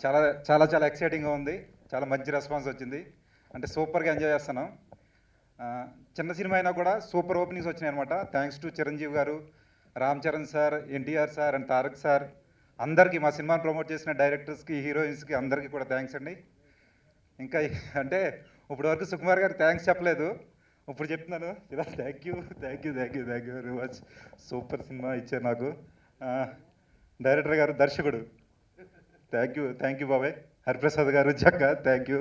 చాలా చాలా చాలా ఎక్సైటింగ్గా ఉంది. చాలా మంచి రెస్పాన్స్ వచ్చింది. అంటే సూపర్గా ఎంజాయ్ చేస్తున్నాం. ఆ, చిన్న సినిమా అయినా కూడా సూపర్ ఓపెనింగ్స్ వచ్చినాయి అనమాట. థ్యాంక్స్ టు చిరంజీవి గారు, Ram Charan sir, NTR sir and Tarak sir, అందరికీ మా సినిమాని ప్రమోట్ చేసిన డైరెక్టర్స్కి, హీరోయిన్స్కి అందరికీ కూడా థ్యాంక్స్ అండి. ఇంకా అంటే ఇప్పుడు వరకు సుకుమార్ గారు థ్యాంక్స్ చెప్పలేదు, ఇప్పుడు చెప్తున్నాను. ఇలా thank you very much. Super cinema ఇచ్చారు నాకు. డైరెక్టర్ గారు, దర్శకుడు థ్యాంక్ యూ బాబాయ్. హరిప్రసాద్ గారు Jagga thank you.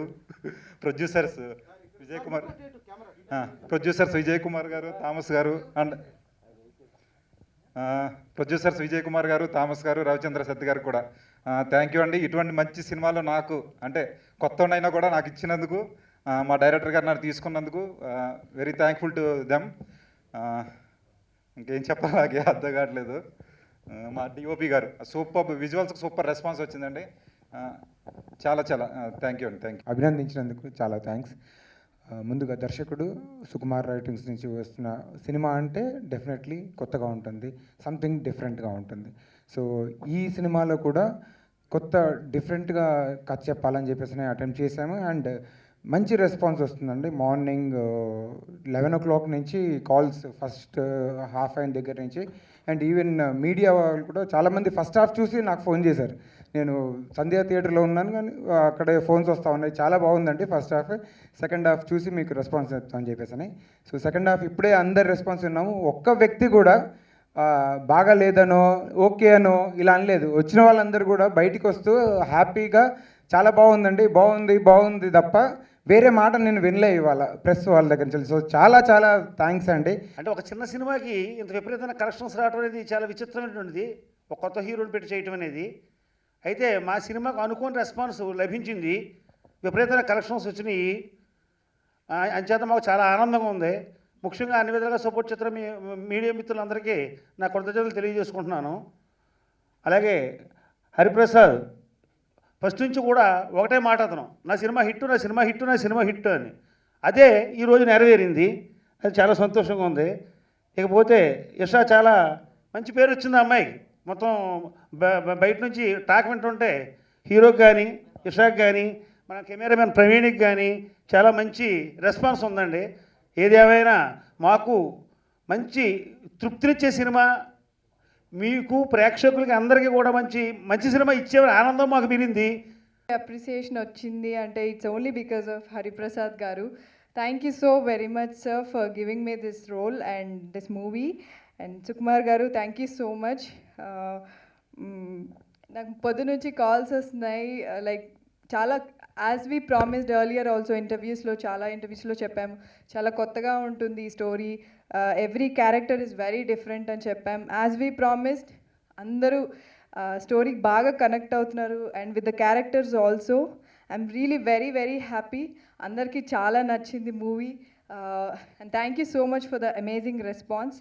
Producers Vijay Kumar గారు, థామస్ గారు అండ్ థామస్ గారు, రవిచంద్ర సత్ గారు కూడా థ్యాంక్ యూ అండి. ఇటువంటి మంచి సినిమాలో నాకు అంటే కొత్త అయినా కూడా నాకు ఇచ్చినందుకు, మా డైరెక్టర్ గారు నాకు తీసుకున్నందుకు వెరీ థ్యాంక్ఫుల్ టు దెమ్. ఇంకేం చెప్పాలి నాకే అర్థం కావట్లేదు. మా డిఓపి గారు సూపర్ విజువల్స్కి సూపర్ రెస్పాన్స్ వచ్చిందండి. చాలా చాలా థ్యాంక్ యూ అండి. Thank you. అభినందించినందుకు చాలా థ్యాంక్స్. ముందుగా దర్శకుడు సుకుమార్ రైటింగ్స్ నుంచి వస్తున్న సినిమా అంటే డెఫినెట్లీ కొత్తగా ఉంటుంది, సంథింగ్ డిఫరెంట్గా ఉంటుంది. సో ఈ సినిమాలో కూడా కొత్త డిఫరెంట్గా కథ చెప్పాలని చెప్పేసి అటెంప్ట్ చేశాము అండ్ మంచి రెస్పాన్స్ వస్తుందండి. మార్నింగ్ 11 o'clock నుంచి కాల్స్ ఫస్ట్ హాఫ్ అయిన దగ్గర నుంచి అండ్ ఈవెన్ మీడియా వాళ్ళు కూడా చాలామంది ఫస్ట్ హాఫ్ చూసి నాకు ఫోన్ చేశారు. నేను సంధ్యా థియేటర్లో ఉన్నాను కానీ అక్కడే ఫోన్స్ వస్తూ ఉన్నాయి, చాలా బాగుందండి ఫస్ట్ హాఫ్, సెకండ్ హాఫ్ చూసి మీకు రెస్పాన్స్ చెప్తామని చెప్పేసి. సో సెకండ్ హాఫ్ ఇప్పుడే అందరు రెస్పాన్స్ విన్నాము. ఒక్క వ్యక్తి కూడా బాగా లేదనో ఓకే అనో ఇలా అనలేదు. వచ్చిన వాళ్ళందరూ కూడా బయటికి వస్తూ హ్యాపీగా చాలా బాగుంది తప్ప వేరే మాట నేను వినలే ఇవాళ ప్రెస్ వాళ్ళ దగ్గర నుంచి. సో చాలా చాలా థ్యాంక్స్ అండి. అంటే ఒక చిన్న సినిమాకి ఇంత విపరీతమైన కలెక్షన్స్ రావడం అనేది చాలా విచిత్రమైనటువంటిది, ఒక కొత్త హీరోని పెట్టి చేయటం అనేది. అయితే మా సినిమాకు అనుకోని రెస్పాన్స్ లభించింది, విపరీతమైన కలెక్షన్స్ వచ్చినాయి. అంచేత మాకు చాలా ఆనందంగా ఉంది. ముఖ్యంగా అన్ని విధాలుగా సపోర్ట్ చేస్తున్న మీడియా మిత్రులందరికీ నా కృతజ్ఞతలు తెలియజేసుకుంటున్నాను. అలాగే హరిప్రసాద్ ఫస్ట్ నుంచి కూడా ఒకటే మాట, అతను నా సినిమా హిట్ అని. అదే ఈరోజు నెరవేరింది, అది చాలా సంతోషంగా ఉంది. ఇకపోతే ఇషా చాలా మంచి పేరు వచ్చింది అమ్మాయికి. మొత్తం బయట నుంచి టాక్ వింటుంటే హీరోకి కానీ ఇషాకి కానీ మన కెమెరామెన్ ప్రవీణ్కి కానీ చాలా మంచి రెస్పాన్స్ ఉందండి. ఏది ఏమైనా మాకు మంచి తృప్తినిచ్చే సినిమా, మీకు ప్రేక్షకులకి అందరికీ కూడా మంచి సినిమా ఇచ్చే ఆనందం మాకు మిగిలింది. అప్రిసియేషన్ వచ్చింది అంటే it's only because of Hariprasad garu. Thank you so very much sir for giving me this role and this movie. And Sukumar garu thank you so much. నాకు పొద్దు నుంచి కాల్స్ వస్తున్నాయి, లైక్ చాలా as we promised earlier also చాలా ఇంటర్వ్యూస్లో చెప్పాము, చాలా కొత్తగా ఉంటుంది ఈ story, every character is very different అని చెప్పాం. యాజ్ వీ ప్రామిస్డ్ అందరూ స్టోరీకి బాగా కనెక్ట్ అవుతున్నారు and with the characters also. I'm really very very happy. అందరికీ చాలా నచ్చింది movie. And thank you so much for the amazing response.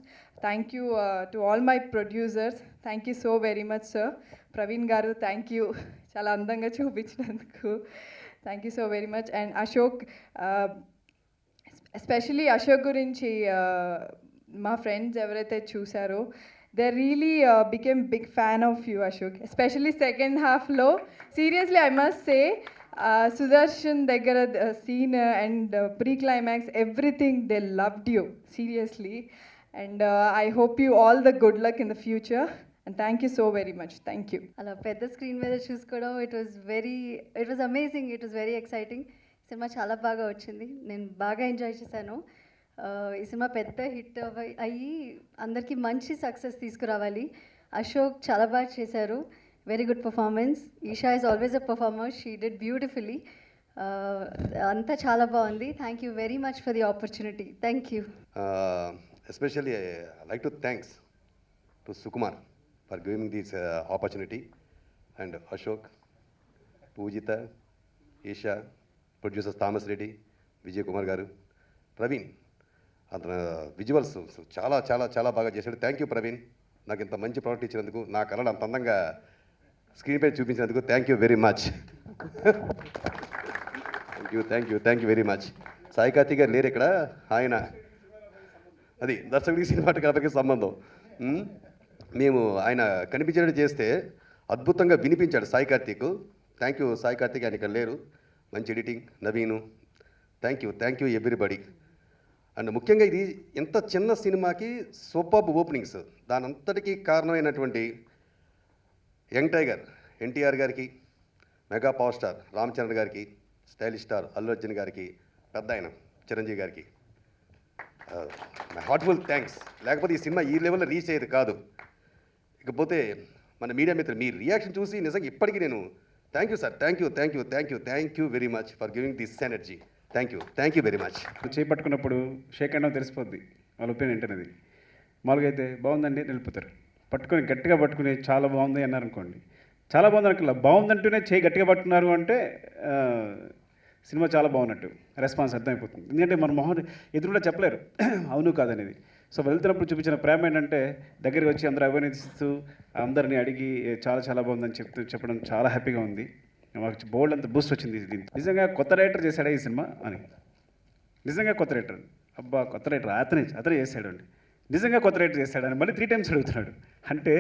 Thank you to all my producers. Thank you so very much sir. Praveen garu thank you chala andanga chupichinanduku. Thank you so very much. And Ashok, especially Ashok gurinchi ma friends evaraithe chusaro, they really became big fan of you Ashok, especially second half lo. Seriously I must say Sudarshan దగ్గర scene and pre-climax, everything, they loved you, seriously. And I hope you all the good luck in the future. And thank you so very much. Thank you. అలా పెద్ద screen మీద చూసుకోవడం it was amazing, it was very exciting. Cinema చాలా బాగా వచ్చింది, నేను బాగా enjoy చేశాను. ఈ సినిమా పెద్ద హిట్ అయ్యి అందరికీ మంచి సక్సెస్ తీసుకురావాలి. అశోక్ చాలా బాగా చేశారు, very good performance. Isha is always a performer, she did beautifully. అంతా చాలా బాగుంది. Thank you very much for the opportunity. Thank you. Especially I like to thanks to Sukumar for giving me this opportunity, and Ashok, Pujita, Isha, producers Thomas Reddy, Vijay Kumar garu, Praveen, అతను visuals చాలా చాలా చాలా బాగా చేశాడు. Thank you Praveen, నాకు ఇంత మంచి product ఇచ్చినందుకు, నా కళను అంత అందంగా స్క్రీన్ పై చూపించినందుకు thank you very much. Thank you very much. Sai Karthik garu లేరు ఇక్కడ, ఆయన అది దర్శకుడికి సినిమాటోగ్రాఫర్కి సంబంధం. మేము ఆయన కనిపించేటట్టు చేస్తే అద్భుతంగా వినిపించాడు సాయి కార్తిక్, థ్యాంక్ యూ సాయి కార్తిక్, ఆయన ఇక్కడ లేరు. మంచి editing, Naveen, thank you everybody. And ముఖ్యంగా ఇది ఇంత చిన్న సినిమాకి సూపర్బ్ ఓపెనింగ్స్, దాని అంతటికీ కారణమైనటువంటి యంగ్ టైగర్ ఎన్టీఆర్ గారికి, mega power star Ram Charan గారికి, స్టైలిష్ స్టార్ అల్లు అర్జున్ గారికి, పెద్ద ఆయన చిరంజీవి గారికి మై హార్ట్ఫుల్ థ్యాంక్స్. లేకపోతే ఈ సినిమా ఈ లెవెల్లో రీచ్ అయ్యేది కాదు. ఇకపోతే మన మీడియా మిత్రులు మీ రియాక్షన్ చూసి నిజంగా ఇప్పటికీ నేను thank you sir, thank you very much for giving this energy. Thank you very much. చేపట్టుకున్నప్పుడు షేక్ హ్యాండ్ తెలిసిపోద్ది వాళ్ళ ఒపీనియన్ ఏంటనేది. మామూలుగా అయితే బాగుందండి నిలిపోతారు, పట్టుకొని గట్టిగా పట్టుకుని చాలా బాగుంది అన్నారు అనుకోండి, చాలా బాగుంది అనుకోలే, బాగుందంటూనే చేయి గట్టిగా పట్టుకున్నారు అంటే సినిమా చాలా బాగున్నట్టు రెస్పాన్స్ అర్థమైపోతుంది. ఎందుకంటే మన మొహం ఎదురుగా చెప్పలేరు అవును కాదనేది. సో వెళ్తున్నప్పుడు చూపించిన ప్రేమ ఏంటంటే దగ్గరికి వచ్చి అందరూ అభినందిస్తూ అందరినీ అడిగి చాలా బాగుందని చెప్పడం చాలా హ్యాపీగా ఉంది. మాకు బోల్డ్ అంత బూస్ట్ వచ్చింది. దీనికి నిజంగా కొత్త రైటర్ చేశాడా ఈ సినిమా అని, నిజంగా కొత్త రైటర్, అబ్బా కొత్త రైటర్ అతనే చేశాడు అండి, నిజంగా కొత్త రైటర్ చేశాడని మళ్ళీ 3 times అడుగుతున్నాడు. అంటే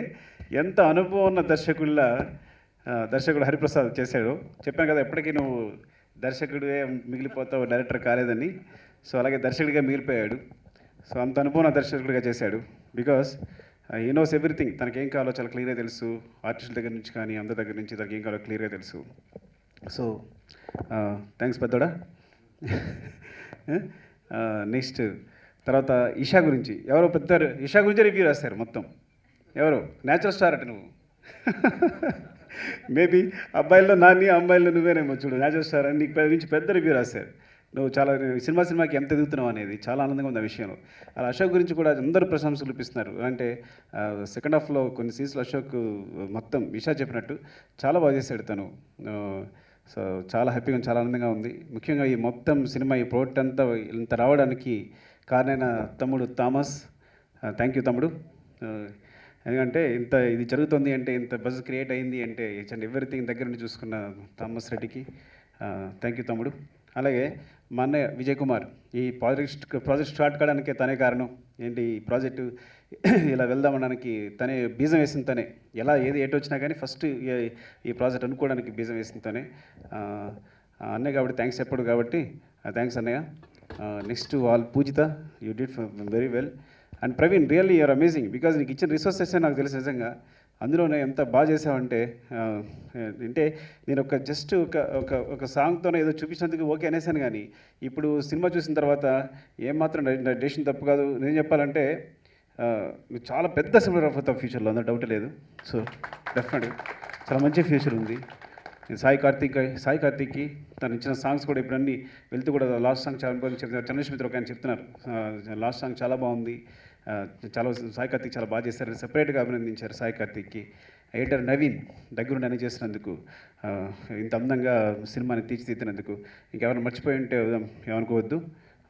ఎంత అనుభవం ఉన్న దర్శకుడు హరిప్రసాద్ చేశాడు. చెప్పాను కదా ఎప్పటికీ నువ్వు దర్శకుడే మిగిలిపోతావు, డైరెక్టర్ కాలేదని. సో అలాగే దర్శకుడిగా మిగిలిపోయాడు. సో అంత అనుభవం దర్శకుడిగా చేశాడు. బికాస్ హీ నోస్ ఎవ్రీథింగ్, తనకి ఏం కావాలో చాలా క్లియర్గా తెలుసు. ఆర్టిస్టుల దగ్గర నుంచి కానీ అందరి దగ్గర నుంచి తనకి ఏం కావాలో క్లియర్గా తెలుసు. సో థ్యాంక్స్ పెద్దోడా. నెక్స్ట్ తర్వాత ఇషా గురించి ఎవరో ఇషా గురించి రివ్యూ రాస్తారు మొత్తం. ఎవరు న్యాచురల్ స్టార్ అట నువ్వు. మేబీ అబ్బాయిల్లో నాని, అమ్మాయిల్లో నువ్వేనేమో చూడు న్యాచురల్ స్టార్ అని నీకు గురించి పెద్ద రివ్యూ రాశారు. నువ్వు చాలా సినిమాకి ఎంత ఎదుగుతున్నావు అనేది చాలా ఆనందంగా ఉంది ఆ విషయంలో. అలా అశోక్ గురించి కూడా అందరూ ప్రశంసలు ఇప్పిస్తున్నారు. అంటే సెకండ్ హాఫ్లో కొన్ని సీన్స్లో అశోక్ మొత్తం ఇషా చెప్పినట్టు చాలా బాగా చేశాడు తను. సో చాలా హ్యాపీగా చాలా ఆనందంగా ఉంది. ముఖ్యంగా ఈ మొత్తం సినిమా ఈ ప్రోడక్ట్ అంతా ఇంత రావడానికి కారణమైన తమ్ముడు థామస్, థ్యాంక్ యూ తమ్ముడు. ఎందుకంటే ఇది జరుగుతుంది అంటే, ఇంత బజ్ క్రియేట్ అయింది అంటే ఈచ్ అండ్ ఎవ్రీథింగ్ దగ్గర నుండి చూసుకున్న థామస్ రెడ్డికి థ్యాంక్ యూ తమ్ముడు. అలాగే మా అన్నయ్య విజయ్ కుమార్, ఈ ప్రాజెక్ట్ స్టార్ట్ కావడానికి తనే కారణం. ఏంటి ఈ ప్రాజెక్టు ఇలా వెళ్దామనడానికి తనే బీజం వేసిన తనే. ఎలా ఏటి వచ్చినా కానీ ఫస్ట్ ఈ ప్రాజెక్ట్ అనుకోవడానికి బీజం వేసిన తనే అన్నయ్య. కాబట్టి థ్యాంక్స్ చెప్పడు కాబట్టి థ్యాంక్స్ అన్నయ్య. Next Poojitha, you did very well. And Praveen, really you are amazing. Because నీకు ఇచ్చిన రిసోర్సెస్ నాకు తెలుసు నిజంగా. అందులోనే ఎంత బాగా చేసావంటే, అంటే నేను జస్ట్ ఒక సాంగ్తోనే ఏదో చూపించినందుకు ఓకే అనేసాను. కానీ ఇప్పుడు సినిమా చూసిన తర్వాత ఏమాత్రం డెసిషన్ తప్పు కాదు. నేను చెప్పాలంటే నువ్వు చాలా పెద్ద సినిమాగ్రాఫర్ అవుతావు ఫ్యూచర్లో, అందులో డౌట్ లేదు. సో డెఫినెట్గా చాలా మంచి ఫ్యూచర్ ఉంది. సాయి కార్తిక్కి తను ఇచ్చిన సాంగ్స్ కూడా ఇప్పుడు అన్నీ వెళ్తూ కూడా లాస్ట్ సాంగ్ చాలా బాగుంది చెప్తున్నారు. చంద్రశేఖర్ ఒక ఆయన చెప్తున్నారు లాస్ట్ సాంగ్ చాలా బాగుంది, చాలా సాయి కార్తిక్ చాలా బాగా చేశారని సెపరేట్గా అభినందించారు సాయి కార్తిక్కి. ఎడిటర్ నవీన్ దగ్గరుండి అని చేసినందుకు, ఇంత అందంగా సినిమాని తీర్చిదిద్దినందుకు. ఇంకెవరైనా మర్చిపోయి ఉంటే ఏమనుకోవద్దు.